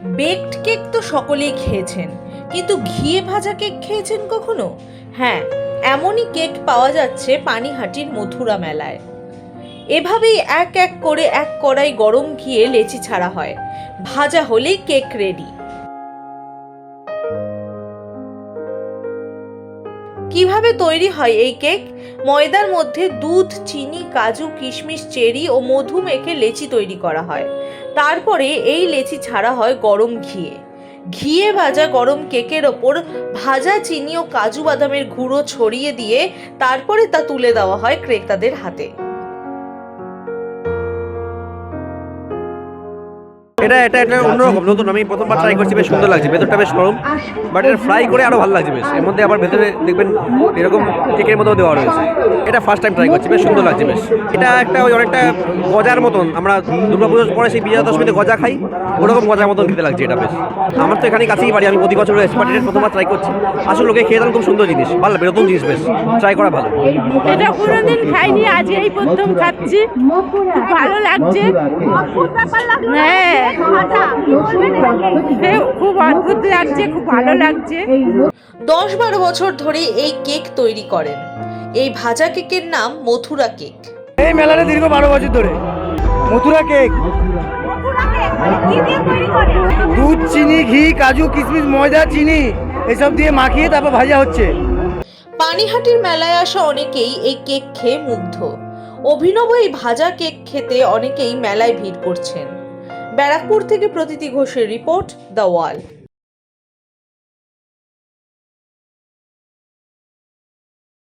Baked cake তো সকলেই খেয়েছেন, কিন্তু ঘিয়ে ভাজা কেক খেয়েছেন কখনো? হ্যাঁ, এমনই কেক পাওয়া যাচ্ছে পানিহাটির মথুরা মেলায়। এভাবেই এক এক করে এক কড়াই গরম ঘিয়ে লেচি ছাড়া হয়, ভাজা হলেই কেক রেডি। কিভাবে তৈরি হয় এই কেক? ময়দার মধ্যে দুধ, চিনি, কাজু, কিশমিশ, চেরি ও মধু মেখে লেচি তৈরি করা হয়। তারপরে এই লেচি ছাড়া হয় গরম ঘিয়ে। ঘিয়ে ভাজা গরম কেকের ওপর ভাজা চিনি ও কাজু বাদামের গুঁড়ো ছড়িয়ে দিয়ে তারপরে তা তুলে দেওয়া হয় ক্রেতাদের হাতে। এটা অন্যরকম, নতুন। আমি প্রথমবার ট্রাই করছি, বেশ সুন্দর লাগছে। ভেতরটা বেশ নরম, বাট এটা ফ্রাই করে আরও ভালো লাগছে বেশ। এর মধ্যে আবার ভেতরে দেখবেন এরকম কেকের মতো দেওয়া রয়েছে। এটা ফার্স্ট টাইম ট্রাই করছি, বেশ সুন্দর লাগছে বেশ। এটা একটা ওই অনেকটা গজার মতন, আমরা দুর্গাপুজোর পরে সেই বিজয়া দশমীতে গজা খাই, ওরকম গজার মতন খেতে লাগছে এটা বেশ। আমার তো এখানে কাছেই বাড়ি, আমি প্রতি বছর রয়েছি, বাট এটা প্রথমবার ট্রাই করছি। আসলে লোকে খেয়ে খুব সুন্দর জিনিস, ভালো লাগবে, নতুন জিনিস, বেশ ট্রাই করা ভালো। এটা কোনোদিন খাইনি, আজ এই প্রথম খাচ্ছি, খুব ভালো লাগছে। হ্যাঁ, খুব অদ্ভুত লাগছে, খুব ভালো লাগছে। 10-12 বছর ধরে এই কেক তৈরি করেন। এই ভাজা কেকের নাম মথুরা কেক। এই মেলাটা দীর্ঘ 12 বছর ধরে। মথুরা কেক দুধ, চিনি, ঘি, কাজু, কিশমিশ, ময়দা, চিনি এসব দিয়ে মাখিয়ে তারপর ভাজা হচ্ছে। পানিহাটির মেলায় আসা অনেকেই এই কেক খেয়ে মুগ্ধ। অভিনব এই ভাজা কেক খেতে অনেকেই মেলায় ভিড় করছেন। ব্যারাকপুর থেকে প্রতীতি ঘোষের রিপোর্ট, দ্য ওয়াল।